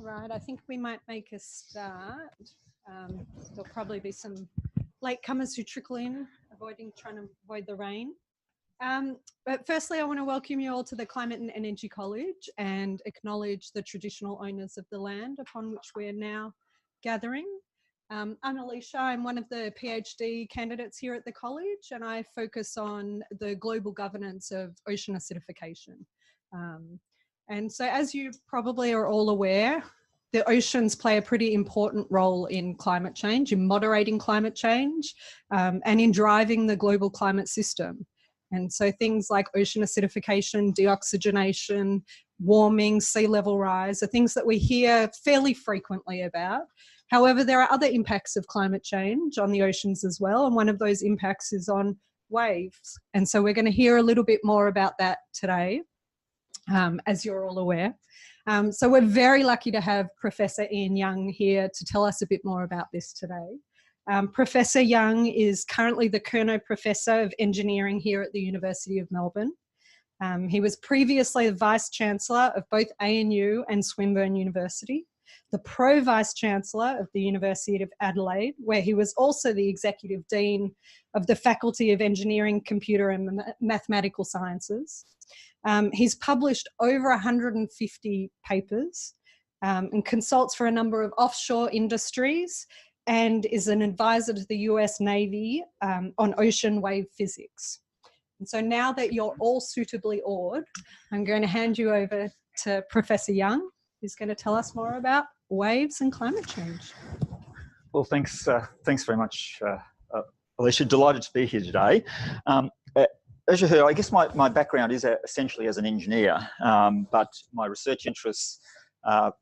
Right, I think we might make a start. There'll probably be some latecomers who trickle in, trying to avoid the rain. But firstly, I want to welcome you all to the Climate and Energy College and acknowledge the traditional owners of the land upon which we're now gathering. I'm Alicia, I'm one of the PhD candidates here at the college, and I focus on the global governance of ocean acidification. And so as you probably are all aware, the oceans play a pretty important role in climate change, in moderating climate change, and in driving the global climate system. And so things like ocean acidification, deoxygenation, warming, sea level rise are things that we hear fairly frequently about. However, there are other impacts of climate change on the oceans as well, and one of those impacts is on waves. And so we're going to hear a little bit more about that today, as you're all aware. So we're very lucky to have Professor Ian Young here to tell us a bit more about this today. Professor Young is currently the Curnow Professor of Engineering here at the University of Melbourne. He was previously the Vice-Chancellor of both ANU and Swinburne University, the Pro-Vice-Chancellor of the University of Adelaide, where he was also the Executive Dean of the Faculty of Engineering, Computer and Mathematical Sciences. He's published over 150 papers and consults for a number of offshore industries, and is an advisor to the US Navy on ocean wave physics. And so now that you're all suitably awed, I'm going to hand you over to Professor Young, who's going to tell us more about waves and climate change. Well, thanks very much, Alicia. Delighted to be here today. As you heard, I guess my background is essentially as an engineer, but my research interests are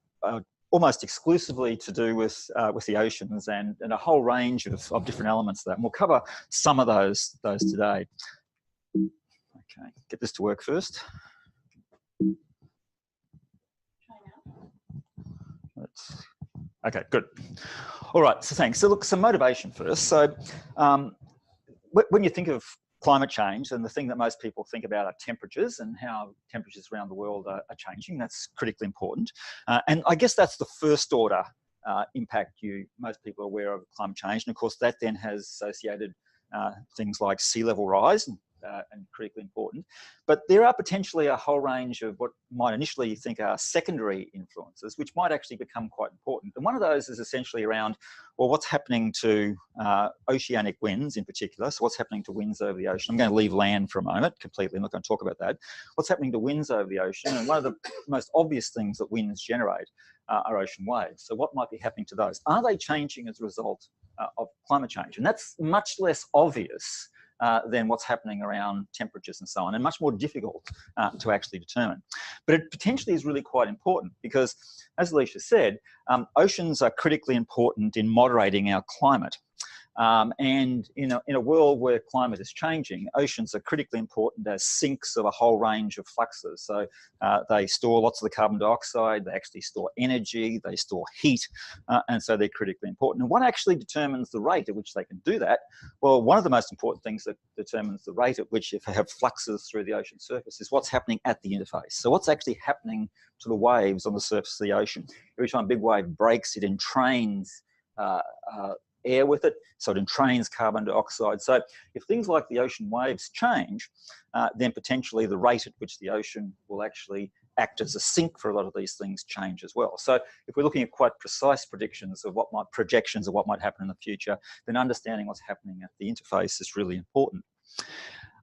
almost exclusively to do with the oceans and a whole range of different elements of that. And we'll cover some of those today. Okay, get this to work first. Okay, good. All right, so thanks. So look, some motivation first. So when you think of climate change, and the thing that most people think about are temperatures and how temperatures around the world are changing. That's critically important. And I guess that's the first order impact most people are aware of climate change. And of course, that then has associated things like sea level rise and critically important. But there are potentially a whole range of what you might initially think are secondary influences, which might actually become quite important. And one of those is essentially around, well, what's happening to oceanic winds in particular. So what's happening to winds over the ocean? I'm going to leave land for a moment completely. I'm not going to talk about that. What's happening to winds over the ocean? And one of the most obvious things that winds generate are ocean waves. So what might be happening to those? Are they changing as a result of climate change? And that's much less obvious than what's happening around temperatures and so on, and much more difficult to actually determine. But it potentially is really quite important because, as Alicia said, oceans are critically important in moderating our climate. And in a world where climate is changing, oceans are critically important as sinks of a whole range of fluxes. So they store lots of the carbon dioxide, they actually store energy, they store heat, and so they're critically important. And what actually determines the rate at which they can do that? Well, one of the most important things that determines the rate at which if they have fluxes through the ocean surface is what's happening at the interface. So what's actually happening to the waves on the surface of the ocean? Every time a big wave breaks, it entrains air with it, so it entrains carbon dioxide. So if things like the ocean waves change, then potentially the rate at which the ocean will actually act as a sink for a lot of these things change as well. So if we're looking at quite precise projections of what might happen in the future, then understanding what's happening at the interface is really important.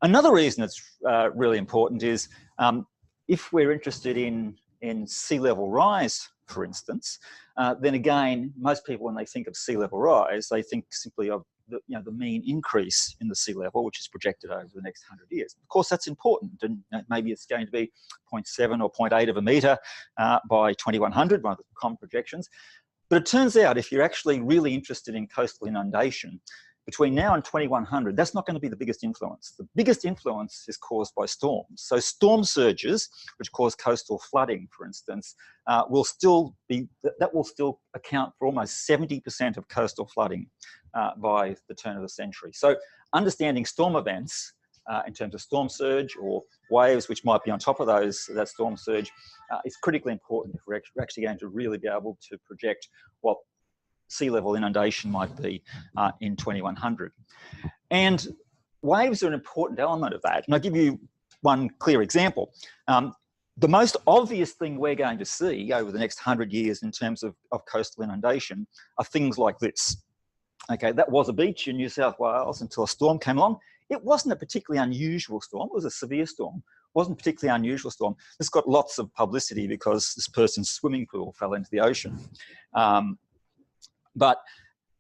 Another reason it's really important is if we're interested in sea level rise, for instance, then again, most people, when they think of sea level rise, they think simply of the mean increase in the sea level, which is projected over the next 100 years. Of course, that's important, and maybe it's going to be 0.7 or 0.8 of a metre by 2100, one of the common projections. But it turns out, if you're actually really interested in coastal inundation, between now and 2100, that's not going to be the biggest influence. The biggest influence is caused by storms. So storm surges, which cause coastal flooding, for instance, will still account for almost 70% of coastal flooding by the turn of the century. So understanding storm events in terms of storm surge or waves, which might be on top of that storm surge, is critically important if we're actually going to really be able to project what sea level inundation might be in 2100. And waves are an important element of that. And I'll give you one clear example. The most obvious thing we're going to see over the next 100 years in terms of coastal inundation are things like this. Okay, that was a beach in New South Wales until a storm came along. It wasn't a particularly unusual storm. It was a severe storm. It wasn't a particularly unusual storm. This got lots of publicity because this person's swimming pool fell into the ocean. And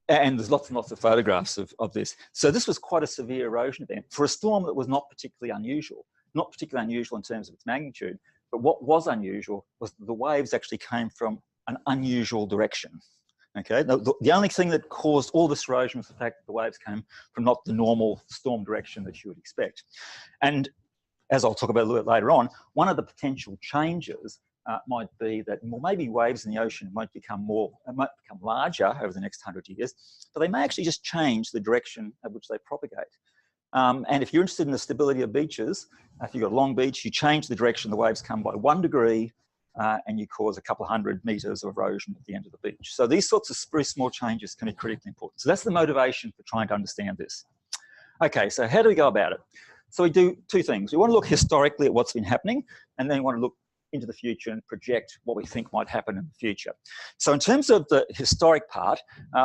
there's lots and lots of photographs of this. So this was quite a severe erosion event for a storm that was not particularly unusual in terms of its magnitude. But what was unusual was the waves actually came from an unusual direction. Okay, the only thing that caused all this erosion was the fact that the waves came from not the normal storm direction that you would expect. And as I'll talk about a little bit later on, one of the potential changes might be that, well, maybe waves in the ocean might become larger over the next 100 years, but they may actually just change the direction at which they propagate. And if you're interested in the stability of beaches, if you've got a long beach, you change the direction the waves come by 1 degree, and you cause a couple of 100 meters of erosion at the end of the beach. So these sorts of very small changes can be critically important. So that's the motivation for trying to understand this. Okay, so how do we go about it? So we do two things. We want to look historically at what's been happening, and then we want to look into the future and project what we think might happen in the future. So in terms of the historic part,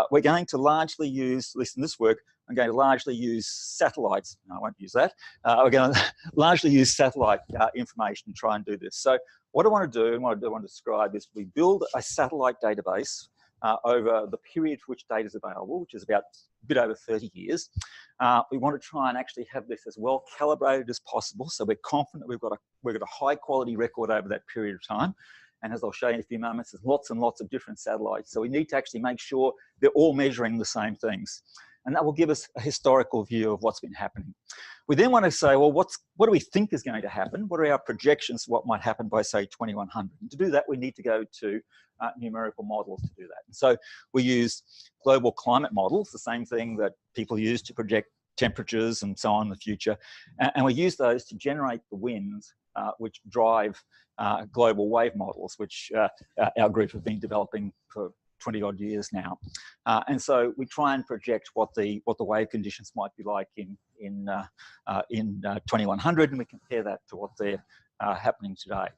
we're going to largely use, at least in this work, I'm going to largely use satellites. No, I won't use that. We're going to largely use satellite information to try and do this. So what I want to do and what I want to describe is we build a satellite database over the period for which data is available, which is about a bit over 30 years. We want to try and actually have this as well calibrated as possible, so we're confident we've got a high quality record over that period of time. And as I'll show you in a few moments, there's lots and lots of different satellites, so we need to actually make sure they're all measuring the same things. And that will give us a historical view of what's been happening. We then want to say, well, what do we think is going to happen? What are our projections of what might happen by, say, 2100? And to do that, we need to go to numerical models to do that. And so we use global climate models, the same thing that people use to project temperatures and so on in the future. And we use those to generate the winds which drive global wave models, which our group have been developing for 20 odd years now. And so we try and project what the wave conditions might be like in 2100, and we compare that to what they're happening today.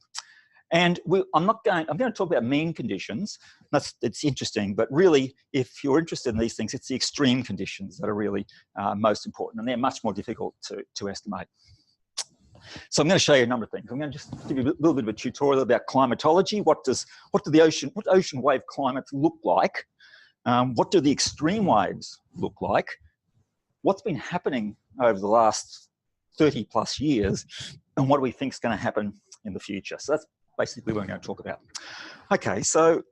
And I'm going to talk about mean conditions. It's interesting, but really, if you're interested in these things, it's the extreme conditions that are really most important, and they're much more difficult to estimate. So I'm going to show you a number of things. I'm going to just give you a little bit of a tutorial about climatology. What ocean wave climates look like? What do the extreme waves look like? What's been happening over the last 30 plus years? And what do we think is going to happen in the future? So that's basically what we're going to talk about. Okay, so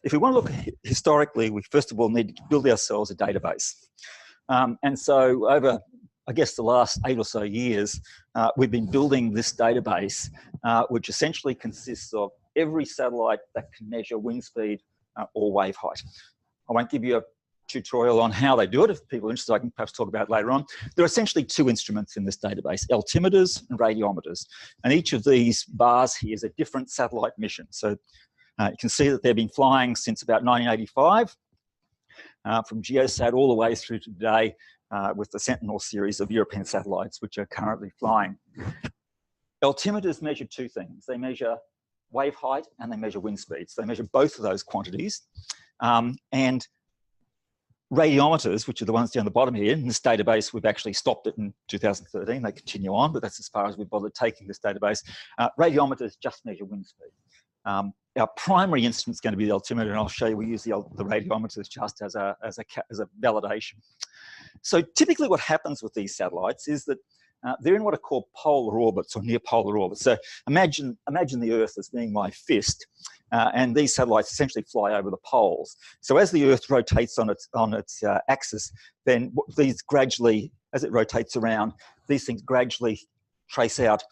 if we want to look historically, we first of all need to build ourselves a database. And so over, I guess, the last 8 or so years, we've been building this database, which essentially consists of every satellite that can measure wind speed or wave height. I won't give you a tutorial on how they do it. If people are interested, I can perhaps talk about it later on. There are essentially 2 instruments in this database, altimeters and radiometers. And each of these bars here is a different satellite mission. So you can see that they've been flying since about 1985, from Geosat all the way through to today, with the Sentinel series of European satellites, which are currently flying. Altimeters measure 2 things. They measure wave height and they measure wind speeds. They measure both of those quantities. And radiometers, which are the ones down the bottom here, in this database, we've actually stopped it in 2013. They continue on, but that's as far as we've bothered taking this database. Radiometers just measure wind speed. Our primary instrument is going to be the altimeter, and I'll show you we use the radiometers just as a validation. So typically what happens with these satellites is that they're in what are called polar orbits or near polar orbits. So imagine the Earth as being my fist, and these satellites essentially fly over the poles. So as the Earth rotates on its axis, then these gradually, as it rotates around, these things gradually trace out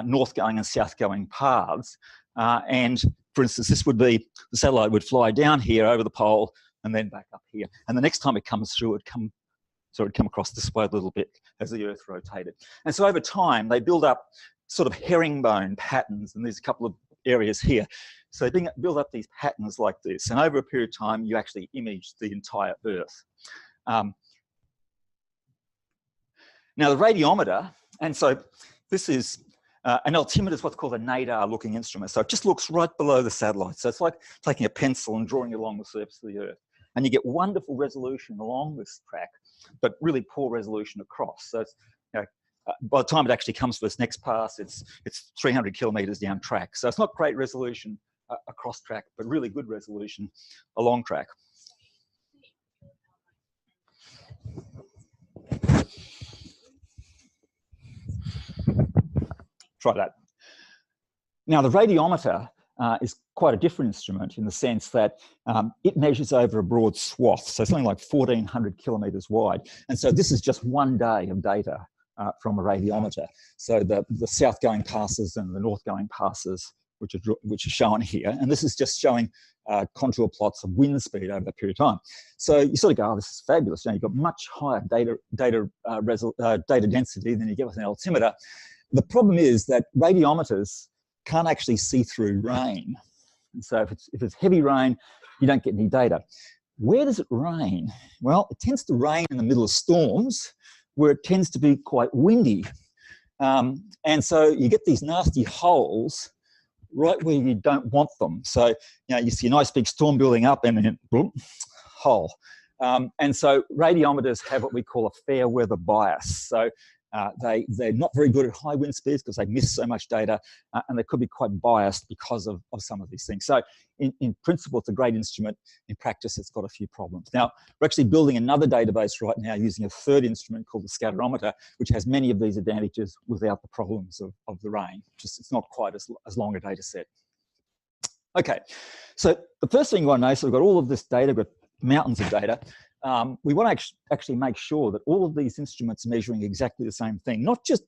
north-going and south-going paths. And for instance, this would be, the satellite would fly down here over the pole and then back up here. And the next time it comes through, it would come So it would come across this way a little bit as the Earth rotated. And so over time, they build up sort of herringbone patterns, and there's a couple of areas here. So they build up these patterns like this, and over a period of time, you actually image the entire Earth. Now the radiometer, and so this is an altimeter is what's called a nadar-looking instrument. So it just looks right below the satellite. So it's like taking a pencil and drawing it along the surface of the Earth. And you get wonderful resolution along this track, but really poor resolution across. So it's, by the time it actually comes to its next pass, it's 300 kilometers down track. So it's not great resolution across track, but really good resolution along track. Try that. Now the radiometer is quite a different instrument in the sense that it measures over a broad swath, so something like 1,400 kilometers wide. And so this is just one day of data from a radiometer. So the south-going passes and the north-going passes, which are shown here. And this is just showing contour plots of wind speed over a period of time. So you sort of go, oh, this is fabulous. You've got much higher data density than you get with an altimeter. The problem is that radiometers can't actually see through rain. And so if it's heavy rain, you don't get any data. Where does it rain? Well, it tends to rain in the middle of storms, where it tends to be quite windy. And so you get these nasty holes right where you don't want them. So, you see a nice big storm building up and then boom, hole. And so radiometers have what we call a fair weather bias. So they're not very good at high wind speeds because they miss so much data, and they could be quite biased because of some of these things. So in principle, it's a great instrument. In practice, it's got a few problems. Now, we're actually building another database right now using a third instrument called the scatterometer, which has many of these advantages without the problems of the rain. Just it's not quite as long a data set. Okay, so the first thing you want to know, so we've got all of this data, we've got mountains of data. We want to actually make sure that all of these instruments are measuring exactly the same thing, not just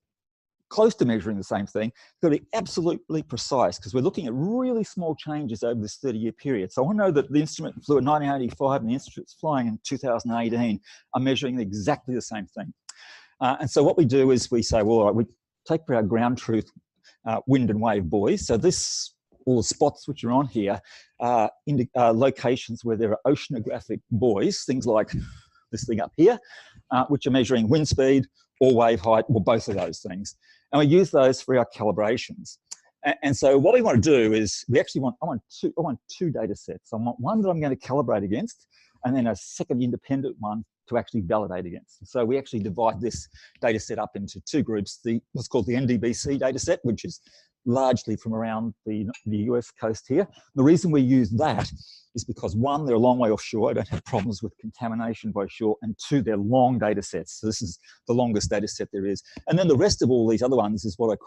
close to measuring the same thing, it's got to be absolutely precise because we're looking at really small changes over this 30-year period. So I know that the instrument flew in 1985 and the instrument's flying in 2018 are measuring exactly the same thing. And so what we do is we say, well, all right, we take for our ground truth wind and wave buoys. So all the spots which are on here are locations where there are oceanographic buoys, things like this thing up here, which are measuring wind speed or wave height, or both of those things. And we use those for our calibrations. And so what we want to do is we actually I want two data sets. I want one that I'm going to calibrate against, and then a second independent one to actually validate against. And so we actually divide this data set up into two groups, what's called the NDBC data set, which is largely from around the US coast here. The reason we use that is because one, they're a long way offshore. I don't have problems with contamination by shore. And two, they're long data sets. So this is the longest data set there is. And then the rest of all these other ones is what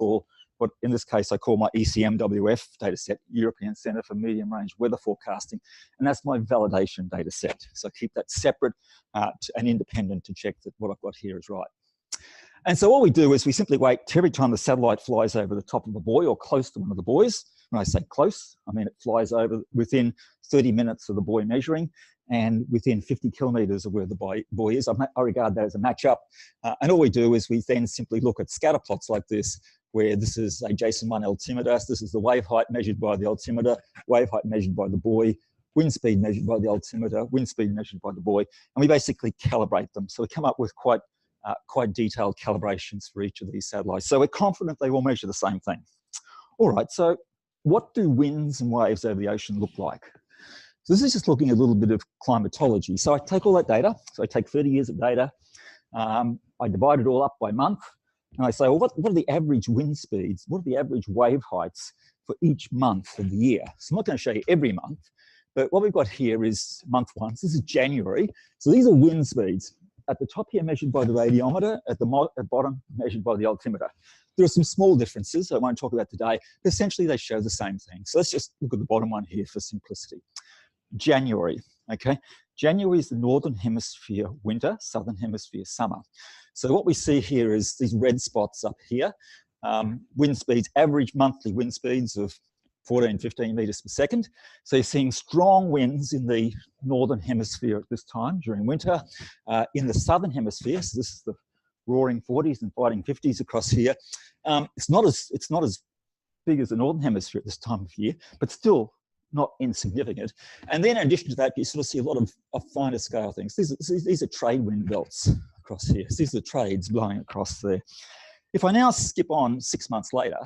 in this case, I call my ECMWF data set, European Centre for Medium Range Weather Forecasting. And that's my validation data set. So I keep that separate and independent to check that what I've got here is right. And so what we do is we simply wait every time the satellite flies over the top of a buoy or close to one of the buoys. When I say close, I mean it flies over within 30 minutes of the buoy measuring and within 50 kilometers of where the buoy is. I regard that as a match-up. And all we do is we then simply look at scatter plots like this, where this is a JSON1 altimeter. This is the wave height measured by the altimeter, wave height measured by the buoy, wind speed measured by the altimeter, wind speed measured by the buoy, and we basically calibrate them. So we come up with quite detailed calibrations for each of these satellites. So we're confident they will measure the same thing. All right, so what do winds and waves over the ocean look like? So this is just looking at a little bit of climatology. So I take all that data, so I take 30 years of data, I divide it all up by month, and I say, well, what are the average wind speeds? What are the average wave heights for each month of the year? So I'm not going to show you every month, but what we've got here is month one. So this is January. So these are wind speeds. At the top here measured by the radiometer, at the bottom measured by the altimeter. There are some small differences I won't talk about today, but essentially they show the same thing. So let's just look at the bottom one here for simplicity. January, okay? January is the Northern Hemisphere winter, Southern Hemisphere summer. So what we see here is these red spots up here, wind speeds, average monthly wind speeds of 14, 15 metres per second. So you're seeing strong winds in the northern hemisphere at this time during winter. In the southern hemisphere, so this is the roaring 40s and fighting 50s across here. It's not as big as the northern hemisphere at this time of year, but still not insignificant. And then in addition to that, you sort of see a lot of finer scale things. These are trade wind belts across here. So these are trades blowing across there. If I now skip on 6 months later,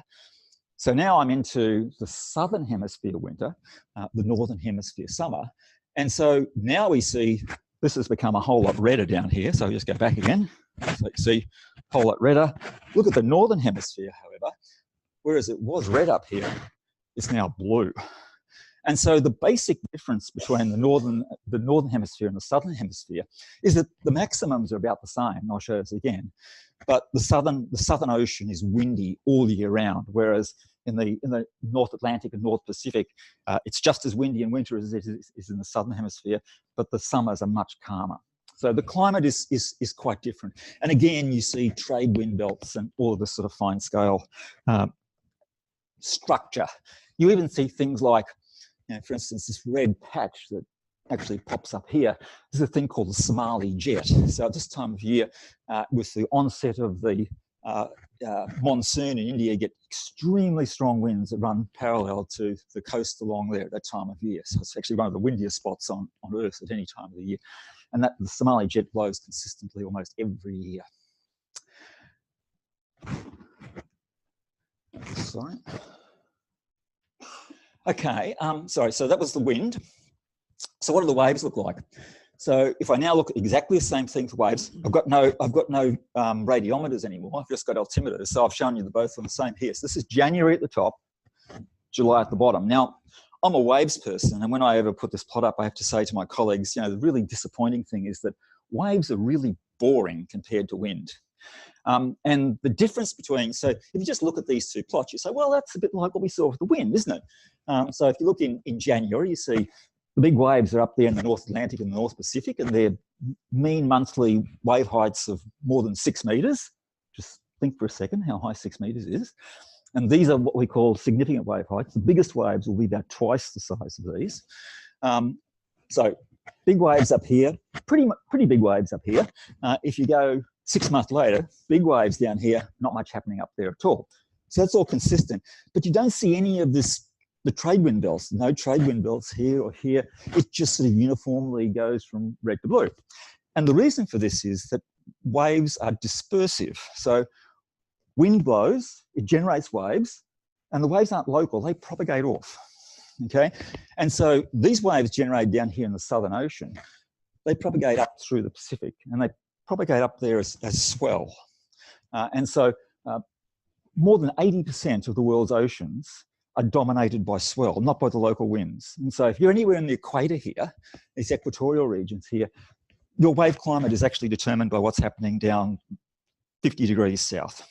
so now I'm into the southern hemisphere winter, the northern hemisphere summer. And so now we see this has become a whole lot redder down here. So I'll just go back again. So you see a whole lot redder. Look at the northern hemisphere, however, whereas it was red up here, it's now blue. And so the basic difference between the northern hemisphere and the southern hemisphere is that the maximums are about the same. I'll show this again. But the southern ocean is windy all year round, whereas in the North Atlantic and North Pacific, it's just as windy in winter as it is in the southern hemisphere, but the summers are much calmer. So the climate is quite different. And again, you see trade wind belts and all of this sort of fine scale structure. You even see things like, you know, for instance, this red patch that actually pops up here. There's a thing called the Somali jet. So at this time of year, with the onset of the monsoon in India, you get extremely strong winds that run parallel to the coast along there at that time of year. So it's actually one of the windiest spots on Earth at any time of the year. And that the Somali jet blows consistently almost every year. Sorry. Okay, sorry, so that was the wind. So what do the waves look like? So if I now look at exactly the same thing for waves, I've got no radiometers anymore. I've just got altimeters. So I've shown you the both on the same here. So this is January at the top, July at the bottom. Now, I'm a waves person, and when I ever put this plot up, I have to say to my colleagues, you know, the really disappointing thing is that waves are really boring compared to wind. And the difference between, so if you just look at these two plots, you say, well, that's a bit like what we saw with the wind, isn't it? So if you look in January, you see the big waves are up there in the North Atlantic and the North Pacific, and their mean monthly wave heights of more than 6 meters. Just think for a second how high 6 meters is. And these are what we call significant wave heights. The biggest waves will be about twice the size of these. So big waves up here, pretty big waves up here. If you go 6 months later, big waves down here, not much happening up there at all. So that's all consistent. But you don't see any of this, the trade wind belts, no trade wind belts here or here. It just sort of uniformly goes from red to blue. And the reason for this is that waves are dispersive. So wind blows, it generates waves, and the waves aren't local, they propagate off, okay? And so these waves generated down here in the Southern Ocean, they propagate up through the Pacific, and they propagate up there as swell. And so more than 80% of the world's oceans are dominated by swell, not by the local winds. And so if you're anywhere in the equator here, these equatorial regions here, your wave climate is actually determined by what's happening down 50 degrees south.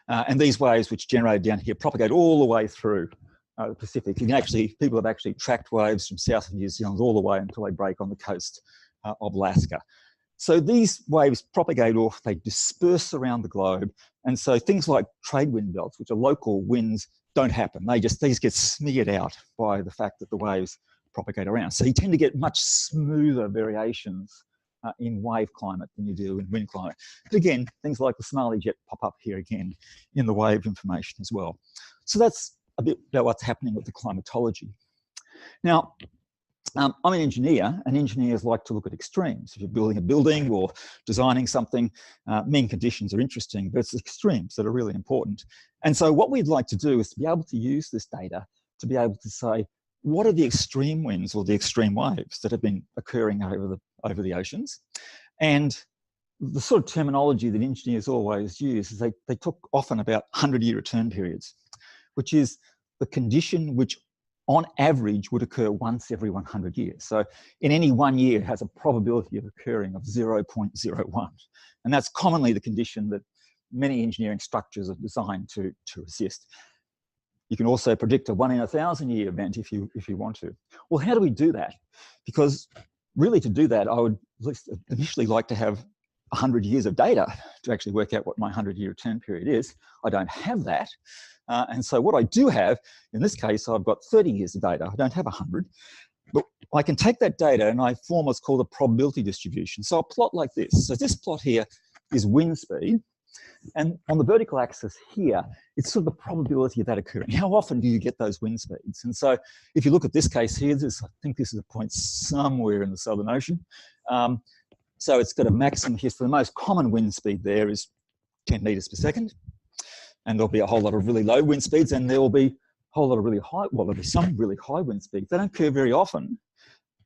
And these waves which generated down here propagate all the way through the Pacific. You can actually, people have actually tracked waves from south of New Zealand all the way until they break on the coast of Alaska. So these waves propagate off, they disperse around the globe. And so things like trade wind belts, which are local winds, don't happen. These get smeared out by the fact that the waves propagate around. So you tend to get much smoother variations in wave climate than you do in wind climate. But again, things like the Somali jet pop up here again in the wave information as well. So that's a bit about what's happening with the climatology. Now, I'm an engineer, and engineers like to look at extremes. If you're building a building or designing something, mean conditions are interesting, but it's extremes that are really important. And so what we'd like to do is to be able to use this data to be able to say, what are the extreme winds or the extreme waves that have been occurring over the oceans? And the sort of terminology that engineers always use is they talk often about 100-year return periods, which is the condition which on average would occur once every 100 years. So in any 1 year has a probability of occurring of 0.01. And that's commonly the condition that many engineering structures are designed to resist. You can also predict a 1 in 1,000 year event if you want to. Well, how do we do that? Because really to do that, I would initially like to have 100 years of data to actually work out what my 100-year return period is. I don't have that. And so what I do have, in this case, I've got 30 years of data. I don't have 100. But I can take that data and I form what's called a probability distribution. So I'll plot like this. So this plot here is wind speed. And on the vertical axis here, it's sort of the probability of that occurring. How often do you get those wind speeds? And so if you look at this case here, I think this is a point somewhere in the Southern Ocean. So it's got a maximum here. So the most common wind speed there is 10 meters per second. And there'll be a whole lot of really low wind speeds, and there will be a whole lot of really high, well, there'll be some really high wind speeds. They don't occur very often,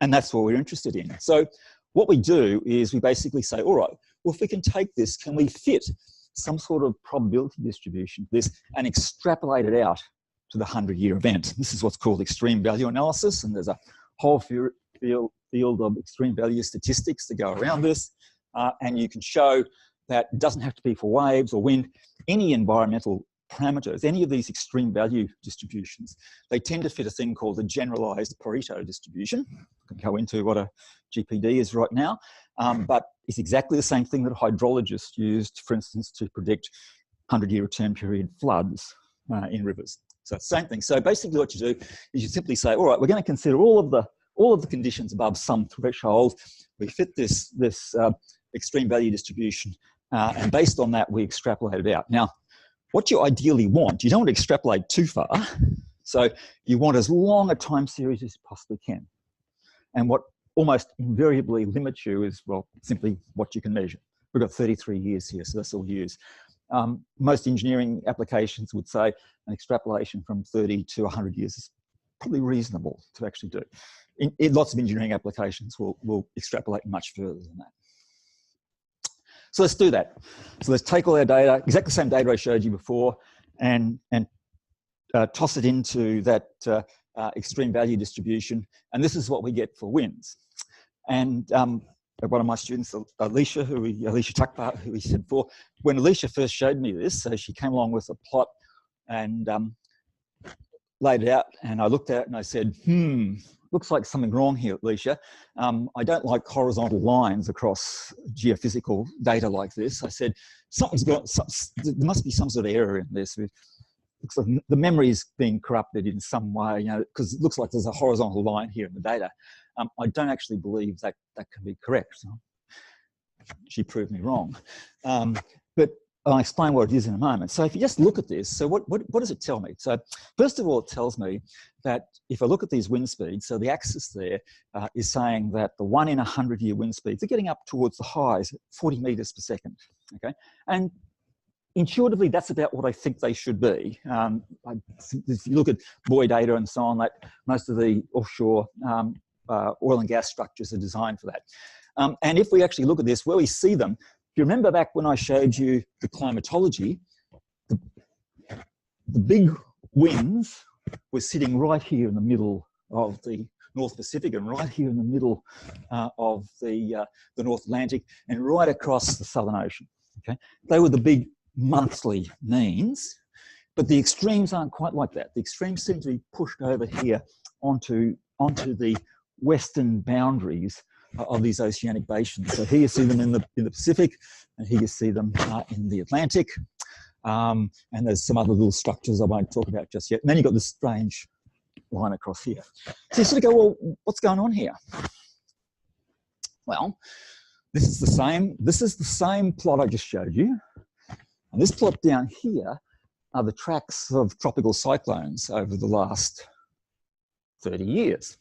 and that's what we're interested in. So what we do is we basically say, all right, well, if we can take this, can we fit some sort of probability distribution to this and extrapolate it out to the 100-year event? This is what's called extreme value analysis, and there's a whole field of extreme value statistics to go around this, and you can show that it doesn't have to be for waves or wind. Any environmental parameters, any of these extreme value distributions, they tend to fit a thing called the generalized Pareto distribution. I can go into what a GPD is right now, but it's exactly the same thing that hydrologists used, for instance, to predict 100-year return period floods in rivers. So it's the same thing. So basically what you do is you simply say, all right, we're going to consider all of the conditions above some threshold. We fit this extreme value distribution, and based on that, we extrapolate it out. Now, what you ideally want, you don't want to extrapolate too far. So you want as long a time series as you possibly can. And what almost invariably limits you is, well, simply what you can measure. We've got 33 years here, so that's all we use. Most engineering applications would say an extrapolation from 30 to 100 years is probably reasonable to actually do. In lots of engineering applications will extrapolate much further than that. So let's do that. So let's take all our data, exactly the same data I showed you before, and toss it into that extreme value distribution. And this is what we get for winds. And one of my students, Alicia Tuckbart, who we said before, when Alicia first showed me this, so she came along with a plot and laid it out, and I looked at it and I said, looks like something wrong here, Alicia. I don't like horizontal lines across geophysical data like this. I said, there must be some sort of error in this. Looks like the memory is being corrupted in some way, you know, because it looks like there's a horizontal line here in the data. I don't actually believe that can be correct. So she proved me wrong. But I'll explain what it is in a moment. So if you just look at this, so what does it tell me? So first of all, it tells me that if I look at these wind speeds, so the axis there is saying that the 1 in 100-year wind speeds are getting up towards the highs, 40 meters per second, okay? And intuitively, that's about what I think they should be. If you look at buoy data and so on, like most of the offshore oil and gas structures are designed for that. And if we actually look at this, where we see them, if you remember back when I showed you the climatology, the big winds were sitting right here in the middle of the North Pacific and right here in the middle of the North Atlantic and right across the Southern Ocean. Okay, they were the big monthly means, but the extremes aren't quite like that. The extremes seem to be pushed over here onto the western boundaries of these oceanic basins. So here you see them in the Pacific, and here you see them in the Atlantic. And there's some other little structures I won't talk about just yet. And then you've got this strange line across here. So you sort of go, well, what's going on here? Well, this is the same plot I just showed you. And this plot down here are the tracks of tropical cyclones over the last 30 years.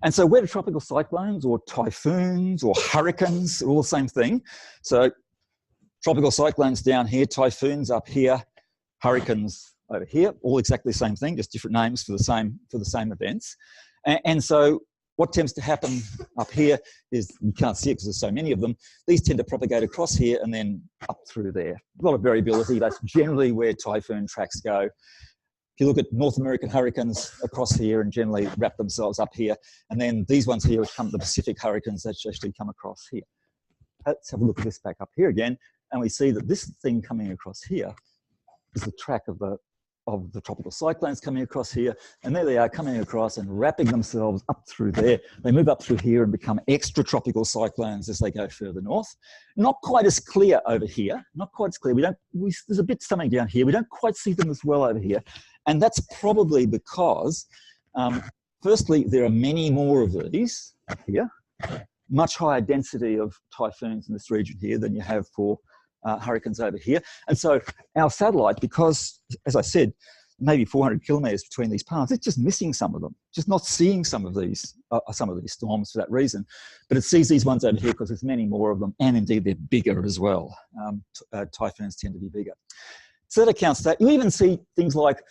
And so where do tropical cyclones or typhoons or hurricanes are all the same thing? So tropical cyclones down here, typhoons up here, hurricanes over here, all exactly the same thing, just different names for the same events. And so what tends to happen up here is, you can't see it because there's so many of them, these tend to propagate across here and then up through there. A lot of variability, that's generally where typhoon tracks go. If you look at North American hurricanes across here and generally wrap themselves up here, and then these ones here, which come the Pacific hurricanes, that actually come across here. Let's have a look at this back up here again, and we see that this thing coming across here is the track of the of the tropical cyclones coming across here, and there they are coming across and wrapping themselves up through there. They move up through here and become extratropical cyclones as they go further north. Not quite as clear over here, not quite as clear. There's a bit something down here. We don't quite see them as well over here. And that's probably because, firstly, there are many more of these up here, much higher density of typhoons in this region here than you have for hurricanes over here. And so our satellite, because, as I said, maybe 400 kilometres between these paths, it's just missing some of them, just not seeing some of these storms for that reason. But it sees these ones over here because there's many more of them, and indeed they're bigger as well. Typhoons tend to be bigger. So that accounts for that. You even see things like,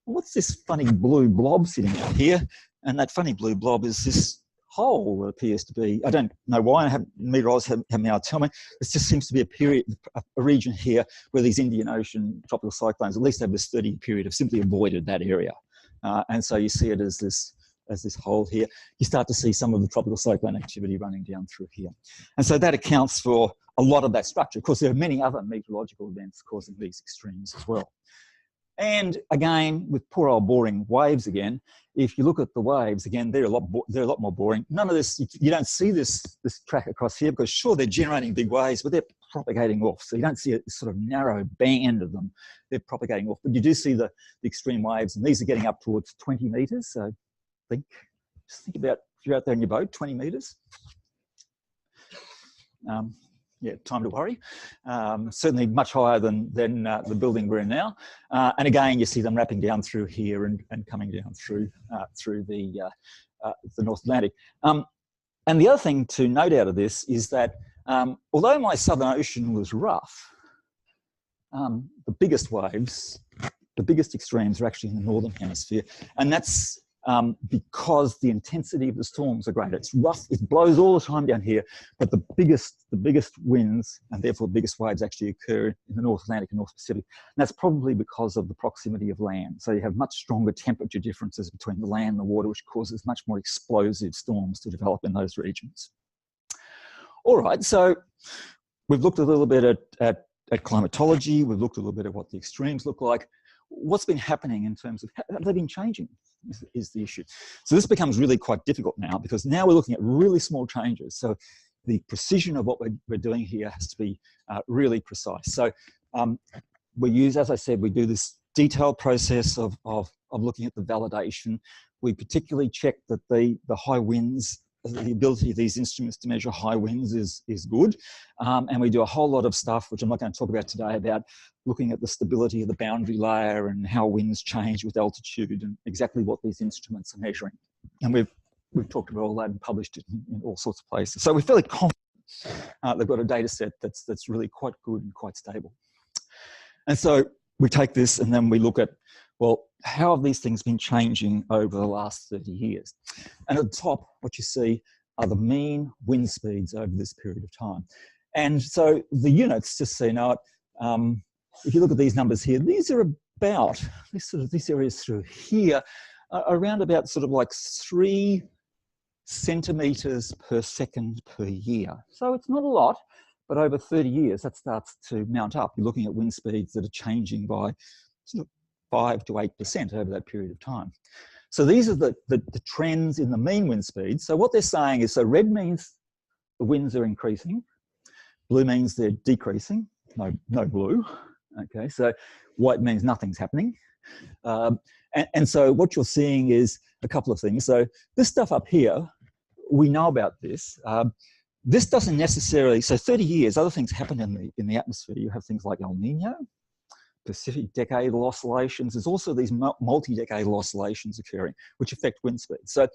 what's this funny blue blob sitting out here? And that funny blue blob is this hole that appears to be, I don't know why, meteorologists haven't been able to tell me. It just seems to be a region here where these Indian Ocean tropical cyclones, at least over this 30-year period, have simply avoided that area. And so you see it as this hole here. You start to see some of the tropical cyclone activity running down through here. And so that accounts for a lot of that structure. Of course, there are many other meteorological events causing these extremes as well. And again, with poor old boring waves again, if you look at the waves, again, they're a lot more boring. None of this, you don't see this track across here because sure, they're generating big waves, but they're propagating off. So you don't see a sort of narrow band of them. They're propagating off, but you do see the extreme waves, and these are getting up towards 20 metres. So just think about if you're out there in your boat, 20 metres. Yeah, time to worry. Certainly much higher than the building we're in now. And again, you see them wrapping down through here and coming down through the North Atlantic. And the other thing to note out of this is that although my Southern Ocean was rough, the biggest waves, the biggest extremes are actually in the Northern Hemisphere. And that's because the intensity of the storms are greater. It's rough, it blows all the time down here, but the biggest winds and therefore the biggest waves actually occur in the North Atlantic and North Pacific. And that's probably because of the proximity of land. So you have much stronger temperature differences between the land and the water, which causes much more explosive storms to develop in those regions. All right, so we've looked a little bit at climatology, we've looked a little bit at what the extremes look like. What's been happening in terms of, have they been changing is the issue. So this becomes really quite difficult now because now we're looking at really small changes. So the precision of what we're doing here has to be really precise. So we use, as I said, we do this detailed process of looking at the validation. We particularly check that the high winds, the ability of these instruments to measure high winds is good. And we do a whole lot of stuff, which I'm not going to talk about today, about looking at the stability of the boundary layer and how winds change with altitude and exactly what these instruments are measuring. And we've talked about all that and published it in all sorts of places. So we're fairly confident they've got a data set that's really quite good and quite stable. And so we take this and then we look at, well, how have these things been changing over the last 30 years? And at the top, what you see are the mean wind speeds over this period of time. And so the units, just so you know it, if you look at these numbers here, these are about, these areas through here, around about sort of like 3 centimetres per second per year. So it's not a lot, but over 30 years, that starts to mount up. You're looking at wind speeds that are changing by sort of 5 to 8% over that period of time. So these are the trends in the mean wind speeds. So what they're saying is, so red means the winds are increasing, blue means they're decreasing, no blue. Okay, so white means nothing's happening. And so what you're seeing is a couple of things. So this stuff up here, we know about this. This doesn't necessarily, so 30 years, other things happen in the atmosphere. You have things like El Nino, Pacific decadal oscillations. There's also these multi-decadal oscillations occurring, which affect wind speed. So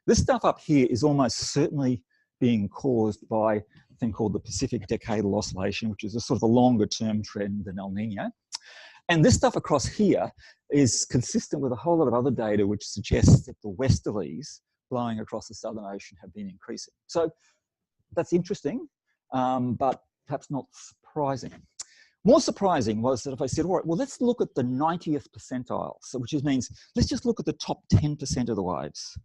this stuff up here is almost certainly being caused by a thing called the Pacific decadal oscillation, which is a sort of a longer term trend than El Nino. And this stuff across here is consistent with a whole lot of other data which suggests that the westerlies blowing across the Southern Ocean have been increasing. So that's interesting, but perhaps not surprising. More surprising was that if I said, all right, well, let's look at the 90th percentile, so which means let's just look at the top 10% of the waves.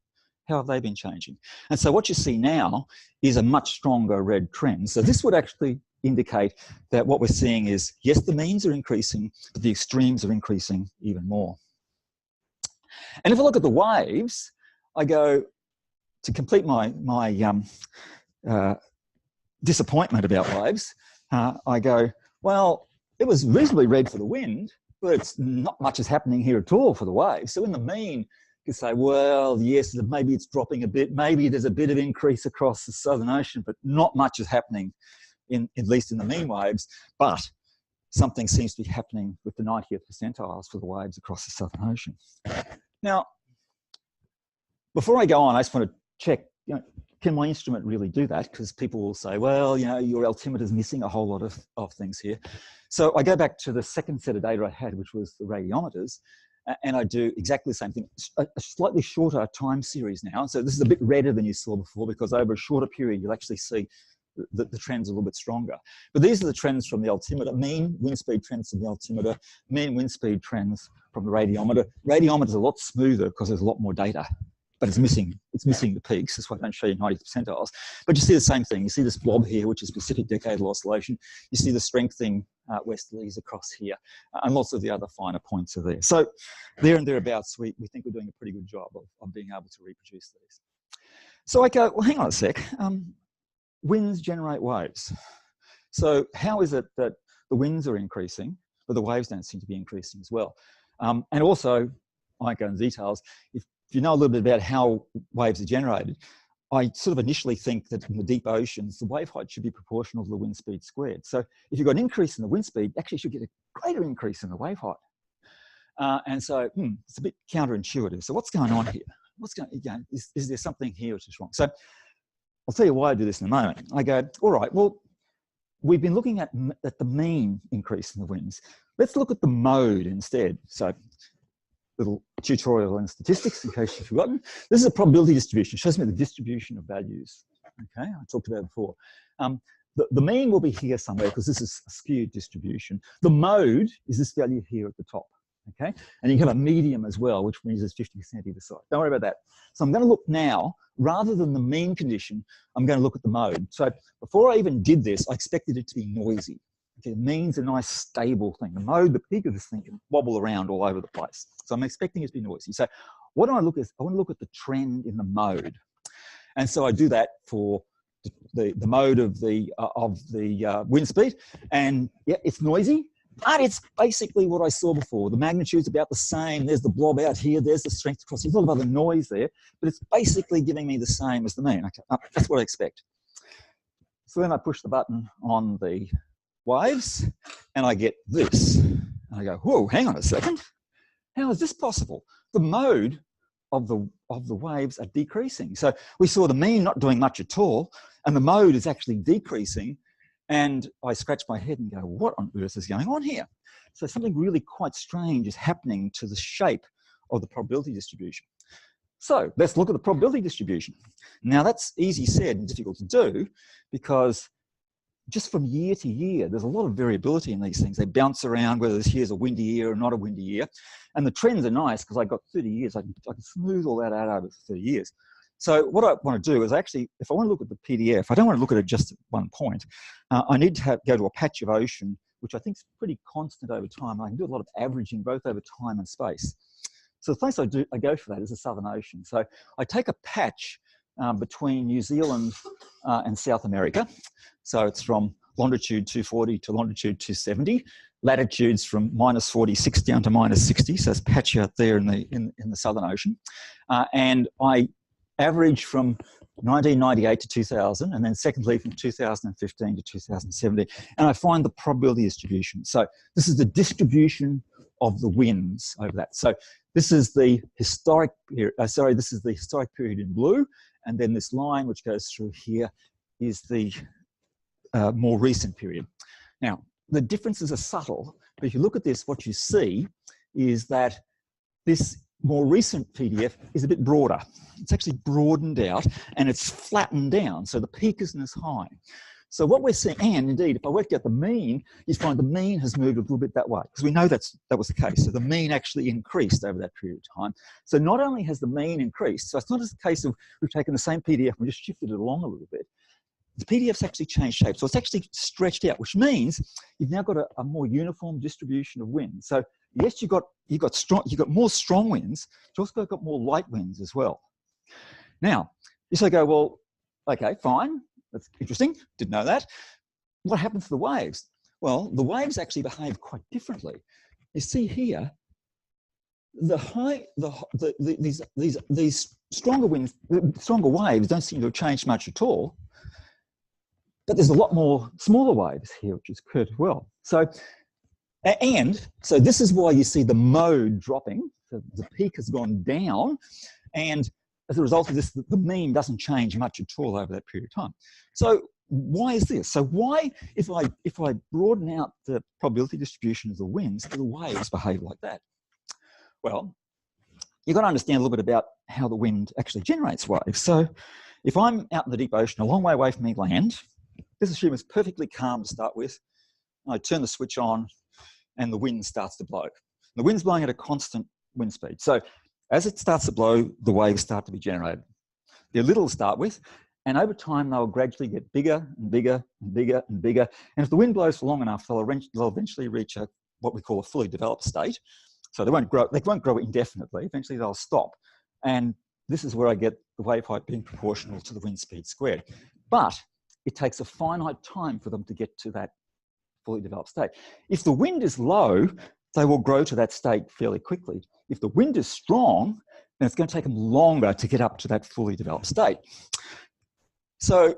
How have they been changing? And so what you see now is a much stronger red trend. So this would actually indicate that what we're seeing is, yes, the means are increasing, but the extremes are increasing even more. And if I look at the waves, I go, to complete my disappointment about waves, I go, well, it was reasonably red for the wind, but it's not much is happening here at all for the waves. So in the mean, you say, well, yes, maybe it's dropping a bit, maybe there's a bit of increase across the Southern Ocean, but not much is happening, at least in the mean waves. But something seems to be happening with the 90th percentiles for the waves across the Southern Ocean. Now, before I go on, I just want to check, can my instrument really do that? Because people will say, well, your altimeter is missing a whole lot of things here. So I go back to the second set of data I had, which was the radiometers, and I do exactly the same thing, a slightly shorter time series now. So this is a bit redder than you saw before, because over a shorter period, you'll actually see the trends are a little bit stronger. But these are the trends from the altimeter, mean wind speed trends from the altimeter, mean wind speed trends from the radiometer. Radiometer is a lot smoother because there's a lot more data, but it's missing the peaks. That's why I don't show you 90th percentiles. But you see the same thing. You see this blob here, which is Pacific decadal oscillation. You see the strengthening westerlies across here, and lots of the other finer points are there. So there and thereabouts, we think we're doing a pretty good job of being able to reproduce these. So I go, well, hang on a sec. Winds generate waves. So how is it that the winds are increasing, but the waves don't seem to be increasing as well? And also, I won't go into details, if you know a little bit about how waves are generated, I sort of initially think that in the deep oceans, the wave height should be proportional to the wind speed squared. So if you've got an increase in the wind speed, actually you should get a greater increase in the wave height. And so it's a bit counterintuitive. So what's going on here? Is there something here which is wrong? So I'll tell you why I do this in a moment. I go, all right, well, we've been looking at the mean increase in the winds. Let's look at the mode instead. So little tutorial in statistics in case you've forgotten. This is a probability distribution. It shows me the distribution of values. Okay, I talked about it before. The mean will be here somewhere because this is a skewed distribution. The mode is this value here at the top. Okay, and you have a medium as well, which means it's 50% either side. Don't worry about that. So I'm going to look now, rather than the mean condition, I'm going to look at the mode. So before I even did this, I expected it to be noisy. Okay, mean's a nice stable thing. The mode, the peak of this thing can wobble around all over the place. So I'm expecting it to be noisy. So what do I look at? I want to look at the trend in the mode. And so I do that for the mode of the wind speed. And yeah, it's noisy, but it's basically what I saw before. The magnitude's about the same. There's the blob out here. There's the strength across here. There's a lot of other noise there, but it's basically giving me the same as the mean. Okay, that's what I expect. So then I push the button on the waves, and I get this. And I go, whoa, hang on a second. How is this possible? The mode of the waves are decreasing. So we saw the mean not doing much at all, and the mode is actually decreasing. And I scratch my head and go, what on earth is going on here? So something really quite strange is happening to the shape of the probability distribution. So let's look at the probability distribution. Now that's easy said and difficult to do, because just from year to year, there's a lot of variability in these things. They bounce around, whether this year's a windy year or not a windy year. And the trends are nice because I've got 30 years. I can smooth all that out over 30 years. So what I want to do is actually, if I want to look at the PDF, I don't want to look at it just at one point. I need to go to a patch of ocean, which I think is pretty constant over time. I can do a lot of averaging both over time and space. So the place I go for that is the Southern Ocean. So I take a patch between New Zealand and South America. So it's from longitude 240 to longitude 270. Latitudes from -46 down to -60. So it's patch out there in the Southern Ocean. And I average from 1998 to 2000, and then secondly from 2015 to 2017. And I find the probability distribution. So this is the distribution of the winds over that. So this is the historic period, this is the historic period in blue, and then this line which goes through here is the more recent period. Now, the differences are subtle, but if you look at this, what you see is that this more recent PDF is a bit broader. It's actually broadened out and it's flattened down, so the peak isn't as high. So what we're seeing, and indeed, if I work out the mean, you find the mean has moved a little bit that way, because we know that was the case. So the mean actually increased over that period of time. So not only has the mean increased, so it's not just a case of we've taken the same PDF and just shifted it along a little bit. the PDF's actually changed shape. So it's actually stretched out, which means you've now got a more uniform distribution of wind. So yes, you've got more strong winds, but you've also got more light winds as well. Now, you say, go, well, okay, fine. That's interesting. Didn't know that. What happens to the waves? Well, the waves actually behave quite differently. You see here, these stronger winds, stronger waves don't seem to have changed much at all. But there's a lot more smaller waves here, which is occurred as well. So this is why you see the mode dropping. The peak has gone down, and as a result of this, the mean doesn't change much at all over that period of time. So why is this? So why, if I broaden out the probability distribution of the winds, do the waves behave like that? Well, you've got to understand a little bit about how the wind actually generates waves. So if I'm out in the deep ocean, a long way away from me land, let's assume it's perfectly calm to start with. I turn the switch on and the wind starts to blow. The wind's blowing at a constant wind speed. So as it starts to blow, the waves start to be generated. They're little to start with, and over time they'll gradually get bigger and bigger and bigger and bigger. And if the wind blows for long enough, they'll eventually reach what we call a fully developed state. So they won't grow indefinitely. Eventually they'll stop. And this is where I get the wave height being proportional to the wind speed squared. But it takes a finite time for them to get to that fully developed state. If the wind is low, they will grow to that state fairly quickly. If the wind is strong, then it's going to take them longer to get up to that fully developed state. So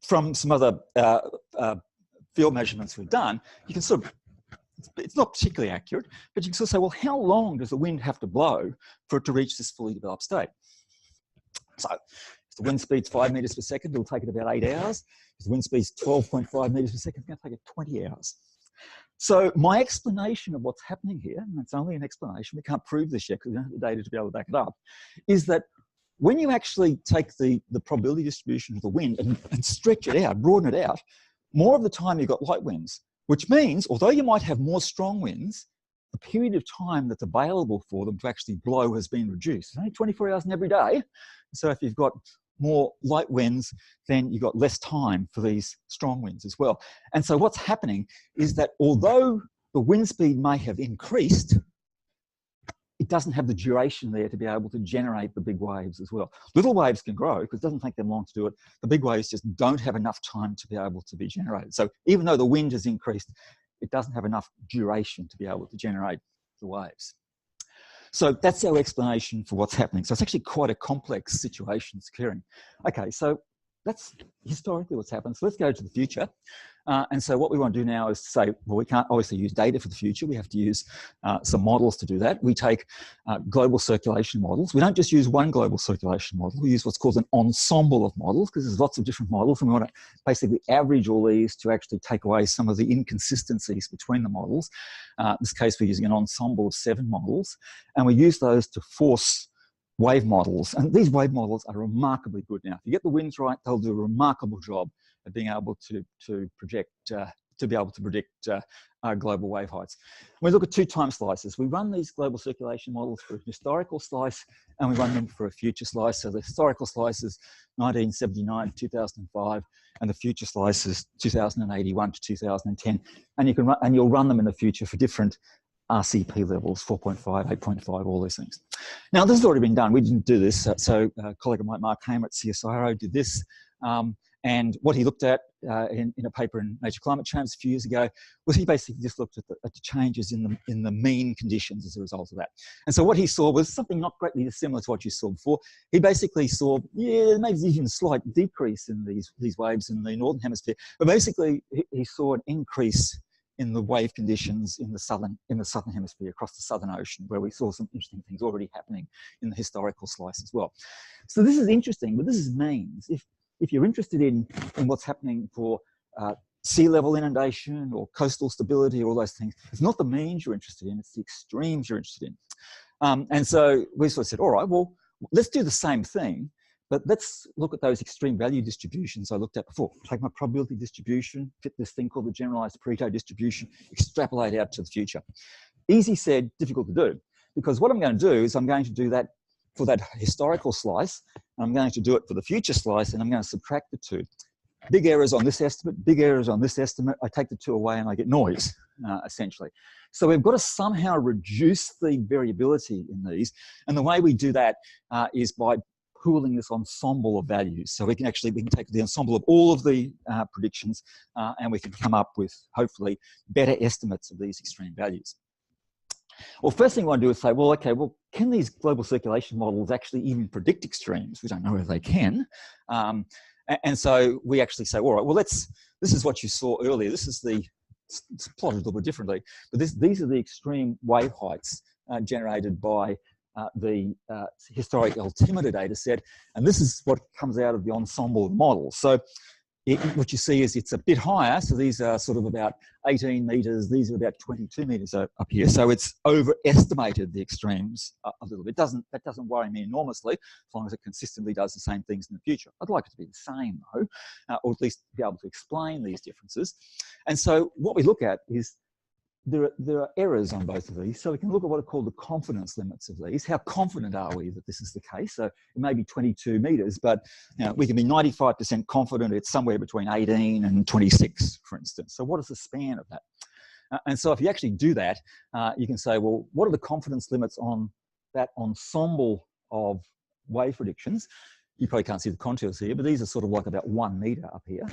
from some other field measurements we've done, you can sort of, it's not particularly accurate, but you can sort of say, well, how long does the wind have to blow for it to reach this fully developed state? So if the wind speed's 5 meters per second, it'll take it about 8 hours. If the wind speed's 12.5 meters per second, it's going to take it 20 hours. So my explanation of what's happening here, and it's only an explanation, we can't prove this yet because we don't have the data to be able to back it up, is that when you actually take the probability distribution of the wind and stretch it out, broaden it out, more of the time you've got light winds, which means although you might have more strong winds, the period of time that's available for them to actually blow has been reduced. It's only 24 hours in every day. So if you've got more light winds, then you've got less time for these strong winds as well. And so what's happening is that although the wind speed may have increased, it doesn't have the duration there to be able to generate the big waves as well. Little waves can grow because it doesn't take them long to do it. The big waves just don't have enough time to be able to be generated. So even though the wind has increased, it doesn't have enough duration to be able to generate the waves. So that's our explanation for what's happening. So it's actually quite a complex situation that's occurring. Okay, so that's historically what's happened. So let's go to the future. And so what we want to do now is to say, well, we can't obviously use data for the future. We have to use some models to do that. We take global circulation models. We don't just use one global circulation model. We use what's called an ensemble of models because there's lots of different models. And we want to basically average all these to actually take away some of the inconsistencies between the models. In this case, we're using an ensemble of 7 models. And we use those to force wave models. And these wave models are remarkably good now. If you get the winds right, they'll do a remarkable job at being able to predict global wave heights. We look at 2 time slices. We run these global circulation models for a historical slice and we run them for a future slice. So the historical slice is 1979 to 2005 and the future slice is 2081 to 2010. And you'll run them in the future for different RCP levels, 4.5, 8.5, all these things. Now, this has already been done. We didn't do this. So a colleague of mine, Mark Hamer at CSIRO, did this. And what he looked at in a paper in Nature Climate Change a few years ago was he basically just looked at the changes in the mean conditions as a result of that. And so what he saw was something not greatly dissimilar to what you saw before. He basically saw, maybe even a slight decrease in these waves in the Northern Hemisphere, but basically he saw an increase in the wave conditions in the southern hemisphere, across the Southern Ocean, where we saw some interesting things already happening in the historical slice as well. So this is interesting, but this is means. If you're interested in what's happening for sea level inundation or coastal stability, all those things, it's not the means you're interested in, it's the extremes you're interested in. And so we sort of said, all right, well, let's do the same thing, but let's look at those extreme value distributions I looked at before. Take my probability distribution, fit this thing called the generalized Pareto distribution, extrapolate out to the future. Easy said, difficult to do, because what I'm going to do is I'm going to do that for that historical slice, I'm going to do it for the future slice, and I'm going to subtract the two. Big errors on this estimate, big errors on this estimate. I take the two away and I get noise, essentially. So we've got to somehow reduce the variability in these. And the way we do that is by pooling this ensemble of values. So we can take the ensemble of all of the predictions and we can come up with, hopefully, better estimates of these extreme values. Well, first thing we want to do is say, well, okay, well, can these global circulation models actually even predict extremes? We don't know whether they can. And so we actually say, all right, well, this is what you saw earlier. This is it's plotted a little bit differently, but these are the extreme wave heights generated by the historic altimeter data set. And this is what comes out of the ensemble model. So what you see is it's a bit higher. So these are sort of about 18 meters. These are about 22 meters up here. So it's overestimated the extremes a little bit. That doesn't worry me enormously, as long as it consistently does the same things in the future. I'd like it to be the same though, or at least be able to explain these differences. And so what we look at is there are errors on both of these. So we can look at what are called the confidence limits of these. How confident are we that this is the case? So it may be 22 meters, but we can be 95% confident it's somewhere between 18 and 26, for instance. So what is the span of that? And so if you actually do that, you can say, well, what are the confidence limits on that ensemble of wave predictions? You probably can't see the contours here, but these are sort of like about 1 meter up here.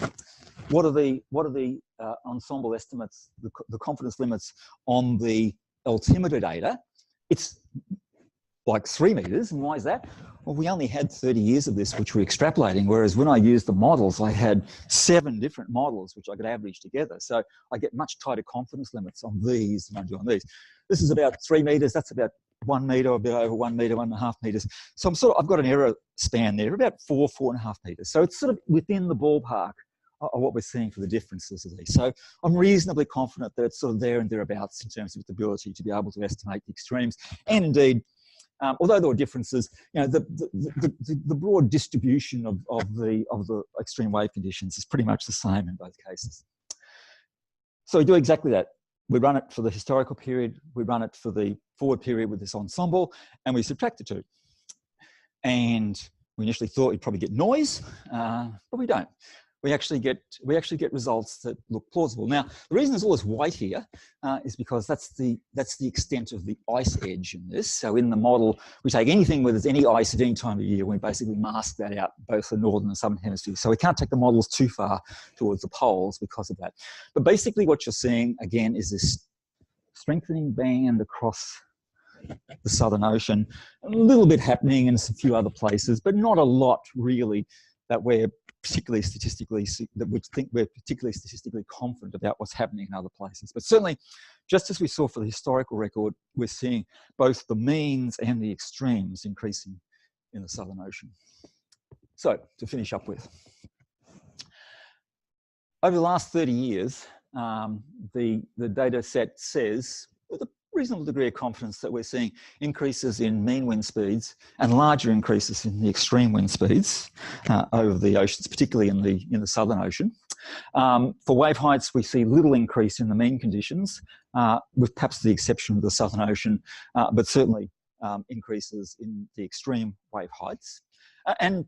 What are the ensemble estimates, the confidence limits on the altimeter data? It's like 3 meters. And why is that? Well, we only had 30 years of this, which we're extrapolating, whereas when I used the models, I had 7 different models, which I could average together. So I get much tighter confidence limits on these than I do on these. This is about 3 meters. That's about 1 meter, a bit over 1 meter, 1.5 meters. So I've got an error span there, about 4.5 meters. So it's sort of within the ballpark of what we're seeing for the differences of these. So I'm reasonably confident that it's sort of there and thereabouts in terms of its ability to be able to estimate the extremes. And indeed, although there were differences, the broad distribution of the extreme wave conditions is pretty much the same in both cases. So we do exactly that. We run it for the historical period, we run it for the forward period with this ensemble, and we subtract the two. And we initially thought we'd probably get noise, but we don't. We actually get results that look plausible. Now, the reason there's all this white here is because that's the extent of the ice edge in this. So in the model, we take anything where there's any ice at any time of year, we basically mask that out, both the northern and southern hemispheres. So we can't take the models too far towards the poles because of that. But basically what you're seeing, again, is this strengthening band across the Southern Ocean. A little bit happening in a few other places, but not a lot really that we're particularly statistically confident about what's happening in other places. But certainly, just as we saw for the historical record, we're seeing both the means and the extremes increasing in the Southern Ocean. So, to finish up with, over the last 30 years, the data set says, with a reasonable degree of confidence, that we're seeing increases in mean wind speeds and larger increases in the extreme wind speeds over the oceans, particularly in the Southern Ocean. For wave heights, we see little increase in the mean conditions, with perhaps the exception of the Southern Ocean, but certainly increases in the extreme wave heights. And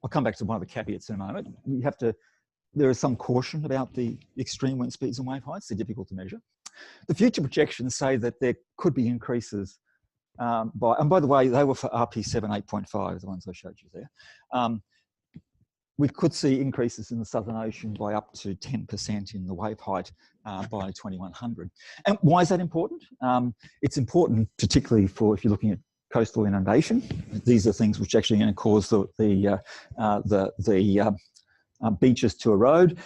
I'll come back to one of the caveats in a moment. There is some caution about the extreme wind speeds and wave heights. They're difficult to measure. The future projections say that there could be increases and by the way, they were for RP7 8.5, the ones I showed you there. We could see increases in the Southern Ocean by up to 10% in the wave height by 2100. And why is that important? It's important particularly for if you're looking at coastal inundation. These are things which are actually going to cause the beaches to erode.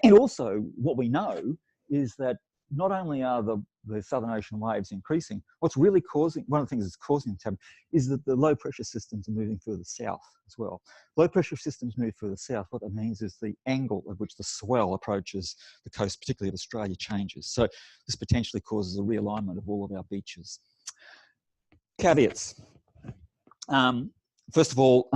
And also what we know is that not only are the Southern Ocean waves increasing, what's really causing, one of the things that's causing them to happen is that the low pressure systems are moving further south as well. Low pressure systems move further south. What that means is the angle at which the swell approaches the coast, particularly of Australia, changes. So this potentially causes a realignment of all of our beaches. Caveats. First of all,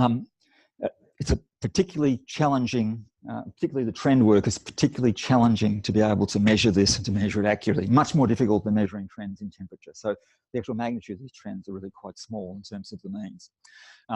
it's a particularly challenging, particularly the trend work is particularly challenging to be able to measure this and to measure it accurately. Much more difficult than measuring trends in temperature. So the actual magnitude of these trends are really quite small in terms of the means.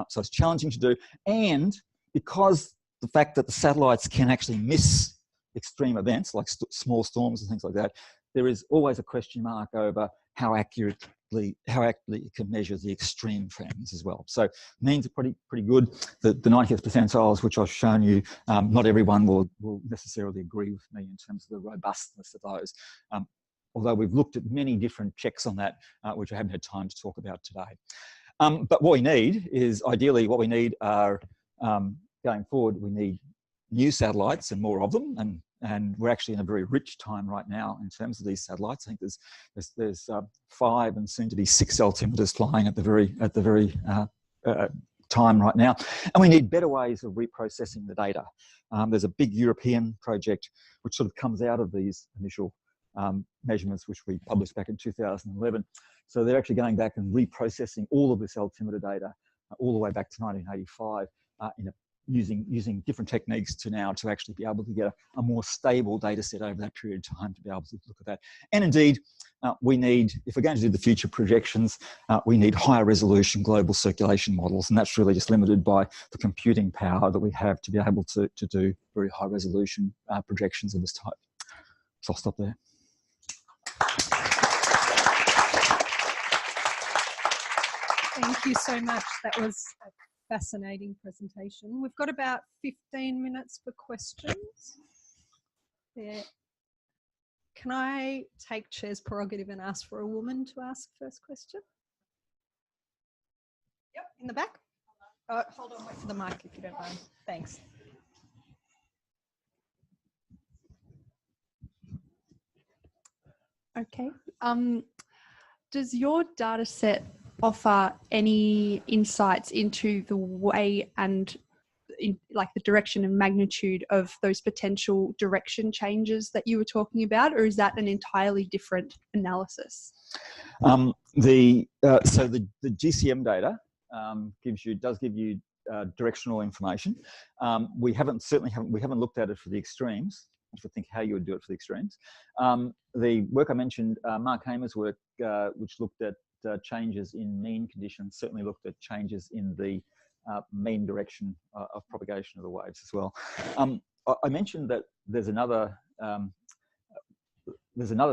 So it's challenging to do. And because the fact that the satellites can actually miss extreme events like small storms and things like that, there is always a question mark over how accurately it can measure the extreme trends as well. So means are pretty good. The 90th percentiles, which I've shown you, not everyone will necessarily agree with me in terms of the robustness of those. Although we've looked at many different checks on that, which I haven't had time to talk about today. But what we need is, ideally, what we need are, going forward, we need new satellites and more of them, and we're actually in a very rich time right now in terms of these satellites. I think there's 5 and soon to be 6 altimeters flying at the very time right now, and we need better ways of reprocessing the data. There's a big European project which sort of comes out of these initial measurements, which we published back in 2011. So they're actually going back and reprocessing all of this altimeter data all the way back to 1985 using different techniques to actually be able to get a more stable data set over that period of time to be able to look at that. And indeed, we need, if we're going to do the future projections, we need higher resolution global circulation models, and that's really just limited by the computing power that we have to be able to do very high resolution projections of this type. So I'll stop there. Thank you so much. That was a fascinating presentation. We've got about 15 minutes for questions. There. Can I take Chair's prerogative and ask for a woman to ask first question? Yep, in the back. Hold on, wait for the mic if you don't mind. Thanks. Okay. Does your data set offer any insights into the way and like the direction and magnitude of those potential direction changes that you were talking about, or is that an entirely different analysis? So the GCM data does give you directional information. We haven't looked at it for the extremes, to think how you would do it for the extremes. The work I mentioned, Mark Hamer's work, which looked at changes in mean conditions, certainly looked at changes in the mean direction of propagation of the waves as well. I mentioned that there's another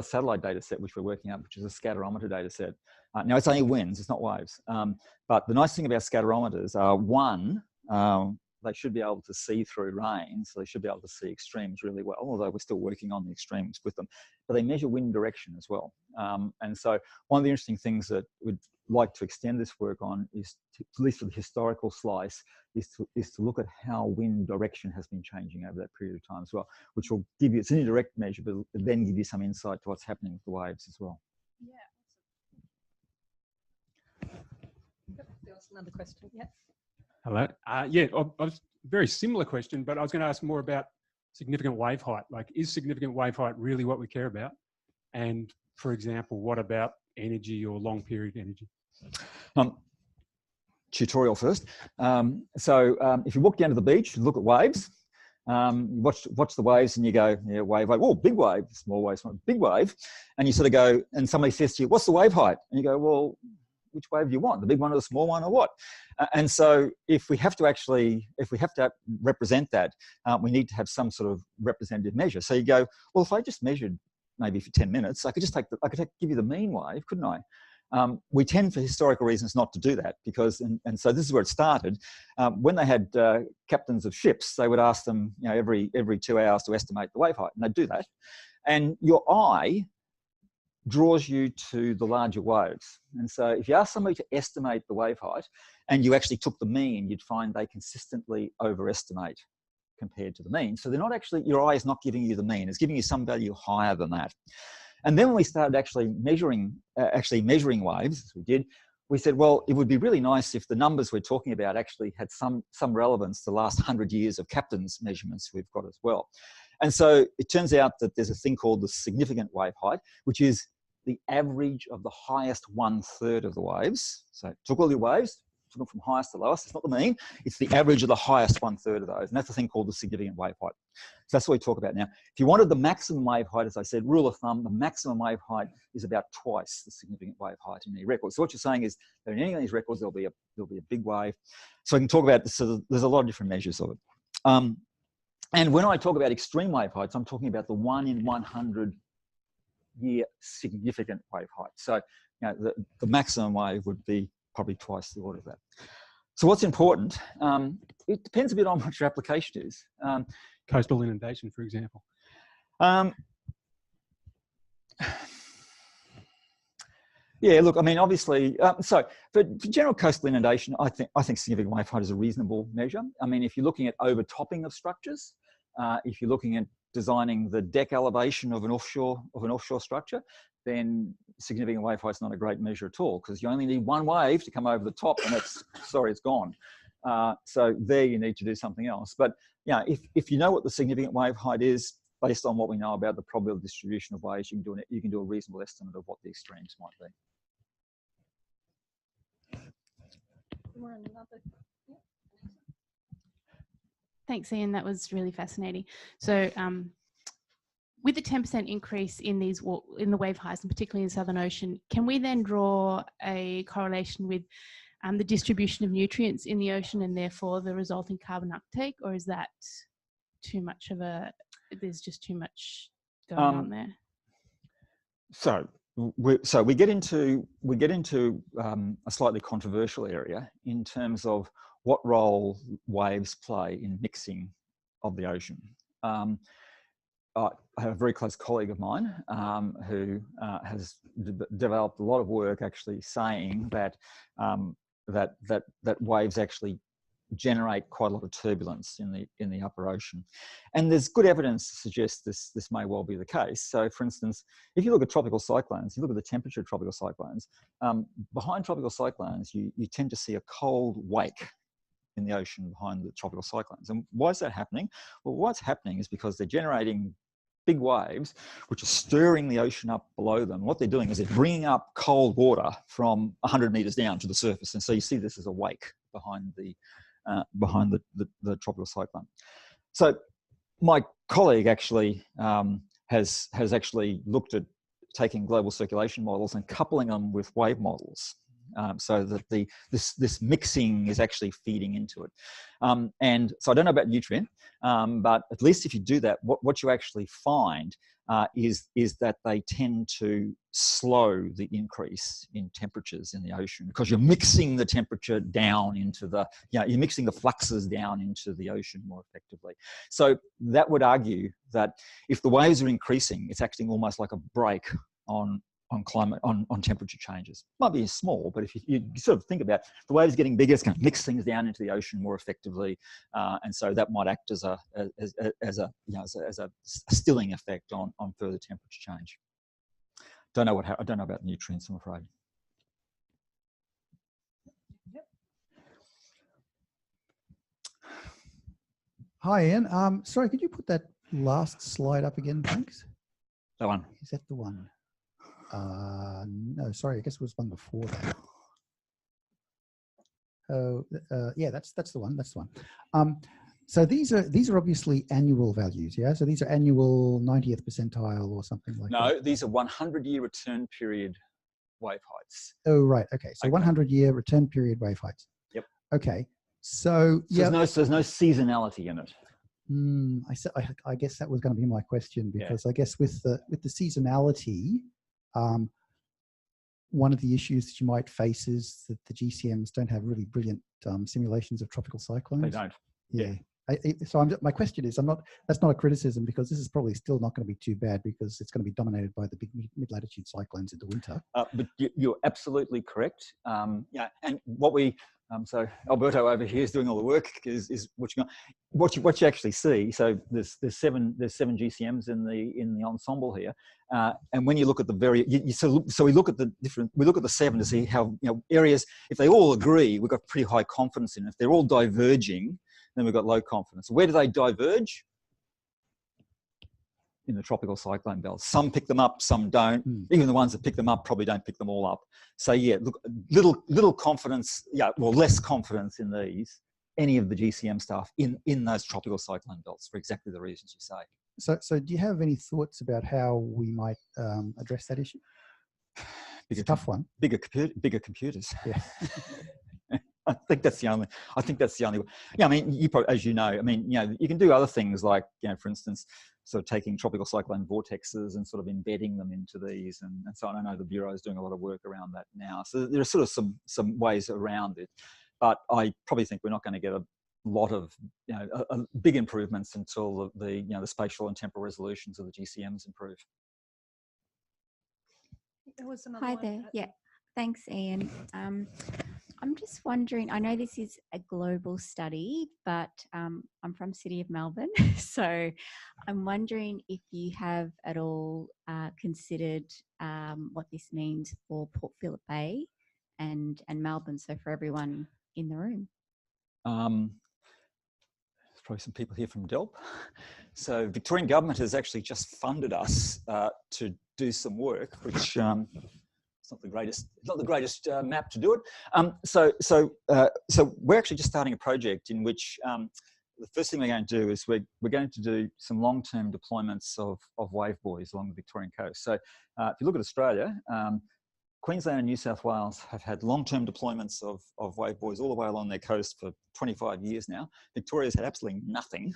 satellite data set which we're working on, which is a scatterometer data set. Now it's only winds, it's not waves. But the nice thing about scatterometers are, one, they should be able to see through rain, so they should be able to see extremes really well, although we're still working on the extremes with them. But they measure wind direction as well. And so one of the interesting things that we'd like to extend this work on is, at least for the historical slice, is to look at how wind direction has been changing over that period of time as well, which will give you, it's an indirect measure, but then give you some insight to what's happening with the waves as well. Yeah. There was another question. Yeah. Hello. Yeah, I was very similar question, but I was going to ask more about significant wave height. Like, is significant wave height really what we care about? And for example, what about energy or long period energy? Tutorial first. If you walk down to the beach, look at waves, watch the waves and you go, yeah, wave, oh, big wave, small wave, big wave. And you sort of go, and somebody says to you, what's the wave height? And you go, well, which wave do you want, the big one or the small one or what? And so if we have to represent that, we need to have some sort of representative measure. So you go, well, if I just measured maybe for 10 minutes, I could just give you the mean wave, couldn't I? We tend, for historical reasons, not to do that because, and so this is where it started. When they had captains of ships, they would ask them, every 2 hours to estimate the wave height, and they'd do that. And your eye draws you to the larger waves. And so if you ask somebody to estimate the wave height and you actually took the mean, you'd find they consistently overestimate compared to the mean. So they're not actually, your eye is not giving you the mean, it's giving you some value higher than that. And then when we started actually measuring waves, as we did, we said, well, it would be really nice if the numbers we're talking about actually had some relevance to the last 100 years of captain's measurements we've got as well. And so it turns out that there's a thing called the significant wave height, which is the average of the highest 1/3 of the waves. So took all your waves, look from highest to lowest. It's not the mean, it's the average of the highest 1/3 of those. And that's the thing called the significant wave height. So that's what we talk about now. If you wanted the maximum wave height, as I said, rule of thumb, the maximum wave height is about twice the significant wave height in any record. So what you're saying is that in any of these records, there'll be a big wave. So I can talk about this. So there's a lot of different measures of it. And when I talk about extreme wave heights, I'm talking about the 1 in 100 year significant wave height. So the maximum wave would be probably twice the order of that. So what's important? It depends a bit on what your application is. Coastal inundation, for example. Yeah, look, I mean, obviously, so for general coastal inundation, I think significant wave height is a reasonable measure. I mean, if you're looking at overtopping of structures, if you're looking at designing the deck elevation of an offshore structure, then significant wave height is not a great measure at all, because you only need one wave to come over the top, and it's gone. So there you need to do something else. But yeah, if you know what the significant wave height is, based on what we know about the probability distribution of waves, you can do a reasonable estimate of what the extremes might be. Thanks, Ian. That was really fascinating. So with the 10% increase in the wave heights, and particularly in the Southern Ocean, can we then draw a correlation with the distribution of nutrients in the ocean and therefore the resulting carbon uptake, or is that too much of there's just too much going on there? So we get into a slightly controversial area in terms of what role waves play in mixing of the ocean. I have a very close colleague of mine who has developed a lot of work actually saying that that waves actually generate quite a lot of turbulence in the upper ocean, and there's good evidence to suggest this may well be the case. So, for instance, if you look at tropical cyclones, you look at the temperature of tropical cyclones. Behind tropical cyclones, you tend to see a cold wake in the ocean behind the tropical cyclones. And why is that happening? Well, what's happening is because they're generating big waves which are stirring the ocean up below them. What they're doing is they're bringing up cold water from 100 meters down to the surface, and so you see this as a wake behind the tropical cyclone. So my colleague actually has actually looked at taking global circulation models and coupling them with wave models, so that this mixing is actually feeding into it. And so I don't know about nutrient, but at least if you do that, what you actually find is that they tend to slow the increase in temperatures in the ocean, because you're mixing the temperature down into you're mixing the fluxes down into the ocean more effectively. So that would argue that if the waves are increasing, it's acting almost like a brake on climate, on temperature changes. Might be small, but if you sort of think about it, the waves getting bigger, it's going to mix things down into the ocean more effectively, and so that might act as a stilling effect on further temperature change. I don't know about nutrients, I'm afraid. Yep. Hi, Ian. Sorry, could you put that last slide up again, thanks? That one. Is that the one? No, sorry, I guess it was one before that. Oh, yeah, that's the one. That's the one. So these are obviously annual values, yeah. So these are annual 90th percentile or something like that. No, these are 100-year return period wave heights. Oh, right. Okay. So 100-year return period wave heights. Yep. Okay. So yeah. There's no seasonality in it. I guess that was going to be my question, because I guess with the seasonality, one of the issues that you might face is that the GCMs don't have really brilliant simulations of tropical cyclones. They don't. Yeah. My question is, that's not a criticism, because this is probably still not going to be too bad, because it's going to be dominated by the big mid-latitude cyclones in the winter. But you're absolutely correct. Yeah, and what we so Alberto over here is doing all the work. Is what you actually see. So there's seven GCMs in the ensemble here, and when you look at the so we look at the 7 to see how areas, if they all agree, we've got pretty high confidence in. If they're all diverging, then we've got low confidence. Where do they diverge? in the tropical cyclone belts. Some pick them up, some don't. Even the ones that pick them up probably don't pick them all up. So yeah, look, little confidence, less confidence in any of the GCM stuff in those tropical cyclone belts for exactly the reasons you say. So do you have any thoughts about how we might address that issue? It's a tough one. Bigger computers. Yeah. I think that's the only way. Yeah, I mean, you probably, as you know, I mean, you can do other things like, for instance, sort of taking tropical cyclone vortexes and sort of embedding them into these, and so on. I know the Bureau is doing a lot of work around that now. So there are sort of some ways around it, but I probably think we're not going to get a lot of big improvements until the spatial and temporal resolutions of the GCMs improve. There was another Hi one. there. Yeah, thanks, Ian. I'm just wondering, I know this is a global study, but I'm from City of Melbourne, so I'm wondering if you have at all considered what this means for Port Phillip Bay and Melbourne, so for everyone in the room. There's probably some people here from DELP. So Victorian government has actually just funded us to do some work, which it's not the greatest map to do it. So we're actually just starting a project in which the first thing we're going to do is we're going to do some long-term deployments of wave buoys along the Victorian coast. So if you look at Australia, Queensland and New South Wales have had long-term deployments of wave buoys all the way along their coast for 25 years now. Victoria's had absolutely nothing.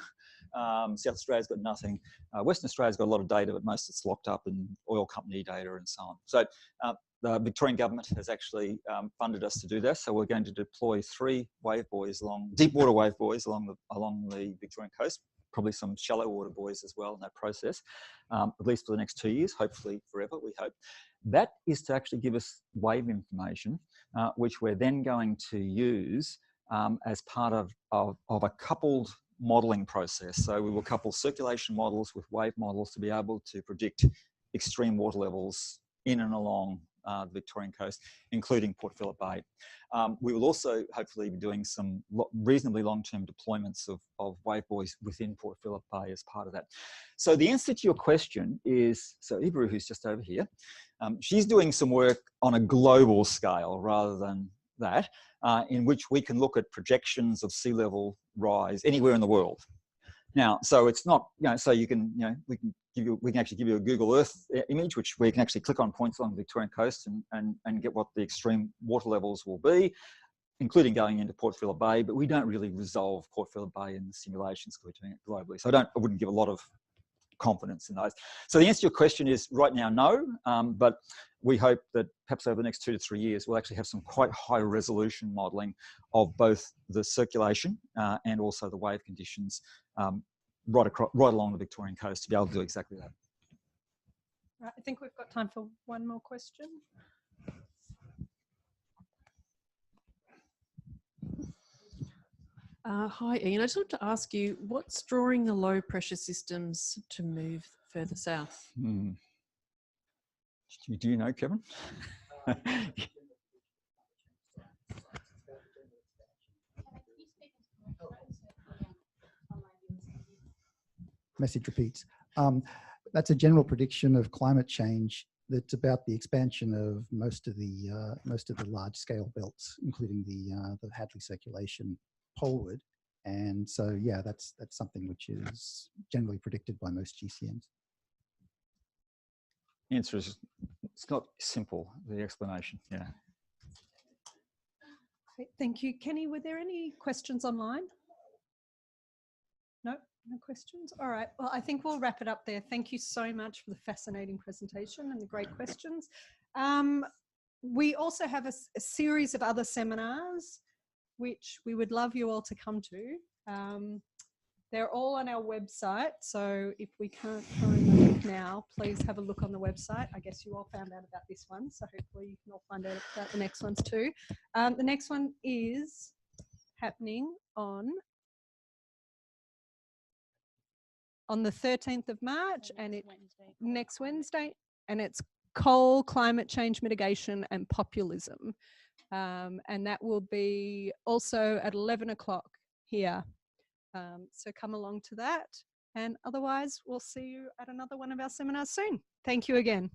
South Australia's got nothing. Western Australia's got a lot of data, but most of it's locked up in oil company data and so on. So the Victorian government has actually funded us to do this. So we're going to deploy 3 wave buoys deep water wave buoys along the Victorian coast, probably some shallow water buoys as well in that process, at least for the next 2 years, hopefully forever, we hope. That is to actually give us wave information, which we're then going to use as part of a coupled modelling process. So we will couple circulation models with wave models to be able to predict extreme water levels in and along the Victorian coast, including Port Phillip Bay. We will also hopefully be doing some reasonably long-term deployments of wave buoys within Port Phillip Bay as part of that. So the answer to your question is, so Ibru, who's just over here, she's doing some work on a global scale rather than that, in which we can look at projections of sea level rise anywhere in the world. Now, so it's not, so you can, we can actually give you a Google Earth image, which we can actually click on points along the Victorian coast and get what the extreme water levels will be, including going into Port Phillip Bay, but we don't really resolve Port Phillip Bay in the simulations because we're doing it globally. So I wouldn't give a lot of confidence in those. So the answer to your question is right now, no, but we hope that perhaps over the next 2 to 3 years, we'll actually have some quite high resolution modelling of both the circulation and also the wave conditions right along the Victorian coast to be able to do exactly that. Right, I think we've got time for one more question. Hi, Ian. I just wanted to ask you, what's drawing the low pressure systems to move further south? Do you know, Kevin? Message repeats. That's a general prediction of climate change. That's about the expansion of most of the large-scale belts, including the Hadley circulation poleward. And so, yeah, that's something which is generally predicted by most GCMs. The answer is it's not simple, the explanation, yeah. Great, thank you. Kenny, were there any questions online? No, no questions? All right, well, I think we'll wrap it up there. Thank you so much for the fascinating presentation and the great questions. We also have a series of other seminars which we would love you all to come to. They're all on our website, so if we can't find the link now, please have a look on the website. I guess you all found out about this one, so hopefully you can all find out about the next ones too. The next one is happening on the 13th of March, and it's next Wednesday, and it's coal, climate change mitigation and populism. And that will be also at 11 o'clock here. So come along to that. And otherwise, we'll see you at another one of our seminars soon. Thank you again.